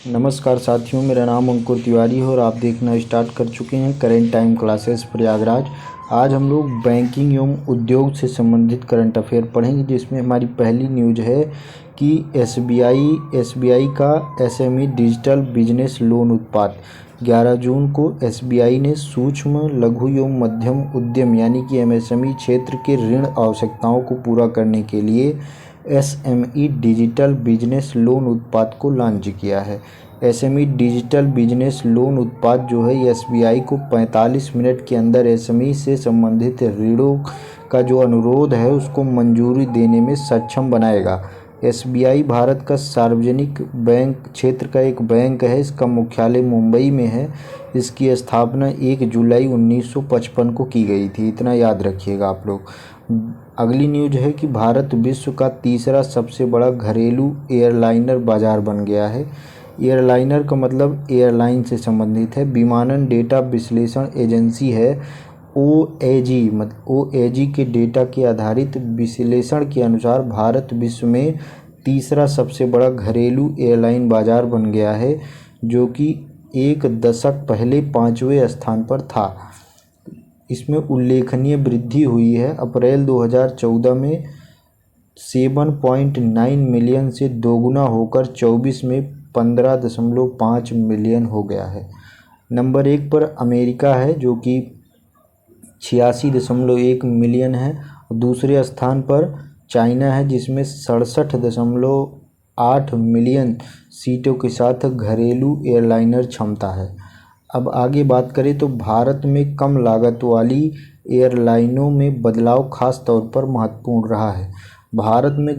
नमस्कार साथियों, मेरा नाम अंकुर तिवारी है और आप देखना स्टार्ट कर चुके हैं करेंट टाइम क्लासेस प्रयागराज। आज हम लोग बैंकिंग एवं उद्योग से संबंधित करंट अफेयर पढ़ेंगे, जिसमें हमारी पहली न्यूज है कि एसबीआई का एसएमई डिजिटल बिजनेस लोन उत्पाद 11 जून को एसबीआई ने सूक्ष्म लघु एवं मध्यम उद्यम यानी कि एमएसएमई क्षेत्र के ऋण आवश्यकताओं को पूरा करने के लिए एसएमई डिजिटल बिजनेस लोन उत्पाद को लॉन्च किया है। एसएमई डिजिटल बिजनेस लोन उत्पाद जो है एसबीआई को 45 मिनट के अंदर एसएमई से संबंधित ऋणों का जो अनुरोध है उसको मंजूरी देने में सक्षम बनाएगा। एसबीआई भारत का सार्वजनिक बैंक क्षेत्र का एक बैंक है। इसका मुख्यालय मुंबई में है। इसकी स्थापना 1 जुलाई 1955 को की गई थी, इतना याद रखिएगा आप लोग। अगली न्यूज है कि भारत विश्व का तीसरा सबसे बड़ा घरेलू एयरलाइनर बाजार बन गया है। एयरलाइनर का मतलब एयरलाइन से संबंधित है। विमानन डेटा विश्लेषण एजेंसी है ओएजी के डेटा के आधारित विश्लेषण के अनुसार भारत विश्व में तीसरा सबसे बड़ा घरेलू एयरलाइन बाजार बन गया है, जो कि एक दशक पहले 5वें स्थान पर था। इसमें उल्लेखनीय वृद्धि हुई है। अप्रैल 2014 में 7.9 मिलियन से दोगुना होकर 24 में 15.5 मिलियन हो गया है। नंबर 1 पर अमेरिका है जो कि 86.1 मिलियन है। दूसरे स्थान पर चाइना है जिसमें 67.8 मिलियन सीटों के साथ घरेलू एयरलाइनर क्षमता है। अब आगे बात करें तो भारत में कम लागत वाली एयरलाइनों में बदलाव खास तौर पर महत्वपूर्ण रहा है। भारत में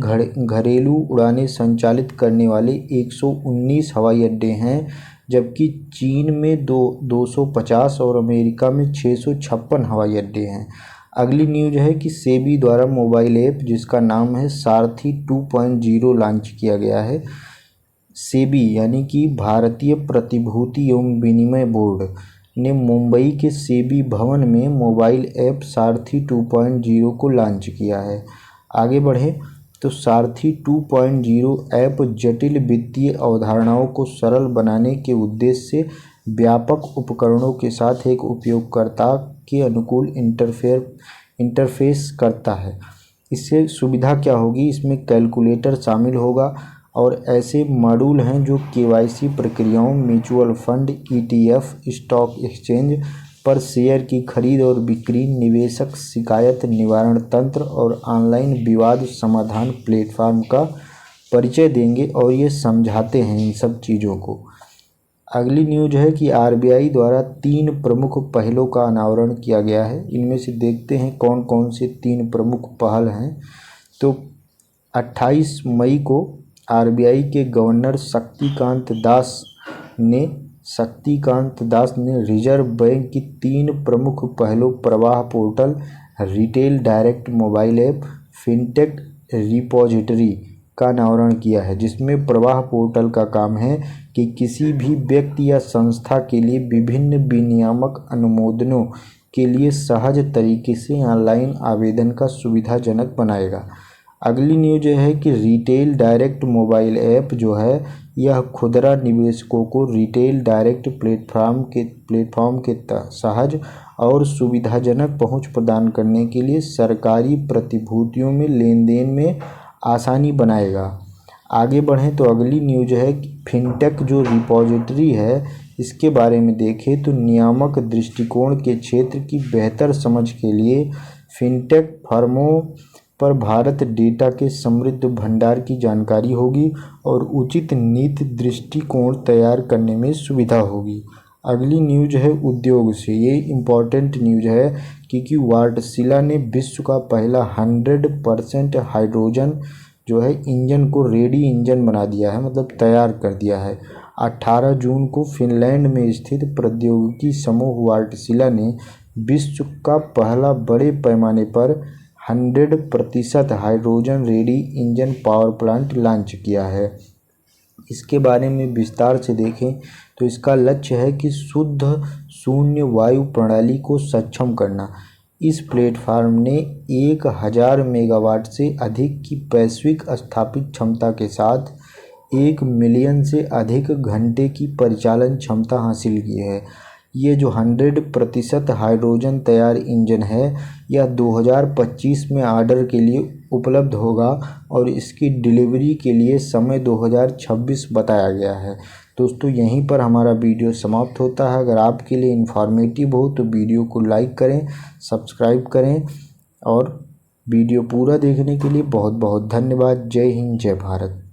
घरेलू उड़ानें संचालित करने वाले 119 हवाई अड्डे हैं, जबकि चीन में 250 और अमेरिका में 656 हवाई अड्डे हैं। अगली न्यूज है कि सेबी द्वारा मोबाइल ऐप जिसका नाम है सारथी 2.0 लॉन्च किया गया है। सेबी यानी कि भारतीय प्रतिभूति एवं विनिमय बोर्ड ने मुंबई के सेबी भवन में मोबाइल ऐप सारथी 2.0 को लॉन्च किया है। आगे बढ़ें तो सारथी 2.0 ऐप जटिल वित्तीय अवधारणाओं को सरल बनाने के उद्देश्य से व्यापक उपकरणों के साथ एक उपयोगकर्ता के अनुकूल इंटरफेस करता है। इससे सुविधा क्या होगी? इसमें कैलकुलेटर शामिल होगा और ऐसे मॉड्यूल हैं जो केवाईसी प्रक्रियाओं, mutual fund, ETF, stock exchange पर शेयर की खरीद और बिक्री, निवेशक शिकायत निवारण तंत्र और ऑनलाइन विवाद समाधान प्लेटफॉर्म का परिचय देंगे और ये समझाते हैं इन सब चीज़ों को। अगली न्यूज है कि आरबीआई द्वारा 3 प्रमुख पहलों का अनावरण किया गया है। इनमें से देखते हैं कौन कौन से 3 प्रमुख पहल हैं। तो 28 मई को आरबीआई के गवर्नर शक्तिकांत दास ने रिजर्व बैंक की 3 प्रमुख पहलों प्रवाह portal, retail direct mobile app, fintech repository का अनावरण किया है, जिसमें प्रवाह पोर्टल का काम है कि किसी भी व्यक्ति या संस्था के लिए विभिन्न विनियामक अनुमोदनों के लिए सहज तरीके से ऑनलाइन आवेदन का सुविधाजनक बनाएगा। अगली न्यूज है कि रिटेल डायरेक्ट मोबाइल ऐप जो है यह खुदरा निवेशकों को रिटेल डायरेक्ट प्लेटफॉर्म के सहज और सुविधाजनक पहुंच प्रदान करने के लिए सरकारी प्रतिभूतियों में लेन देन में आसानी बनाएगा। आगे बढ़ें तो अगली न्यूज है कि फिनटेक जो रिपोजिटरी है इसके बारे में देखें तो नियामक दृष्टिकोण के क्षेत्र की बेहतर समझ के लिए फिनटेक फर्मों पर भारत डेटा के समृद्ध भंडार की जानकारी होगी और उचित नीति दृष्टिकोण तैयार करने में सुविधा होगी। अगली न्यूज है उद्योग से। ये इम्पॉर्टेंट न्यूज है क्योंकि वार्टशिला ने विश्व का पहला 100% हाइड्रोजन जो है इंजन को रेडी इंजन बना दिया है, मतलब तैयार कर दिया है। 18 जून को फिनलैंड में स्थित प्रौद्योगिकी समूह वार्टशिला ने विश्व का पहला बड़े पैमाने पर 100% hydrogen ready engine power plant launch किया है। इसके बारे में विस्तार से देखें तो इसका लक्ष्य है कि शुद्ध शून्य वायु प्रणाली को सक्षम करना। इस प्लेटफॉर्म ने 1000 मेगावाट से अधिक की वैश्विक स्थापित क्षमता के साथ 1 मिलियन से अधिक घंटे की परिचालन क्षमता हासिल की है। ये जो 100% हाइड्रोजन तैयार इंजन है यह 2025 में ऑर्डर के लिए उपलब्ध होगा और इसकी डिलीवरी के लिए समय 2026 बताया गया है। दोस्तों यहीं पर हमारा वीडियो समाप्त होता है। अगर आपके लिए इन्फॉर्मेटिव हो तो वीडियो को लाइक करें, सब्सक्राइब करें और वीडियो पूरा देखने के लिए बहुत बहुत धन्यवाद। जय हिंद, जय भारत।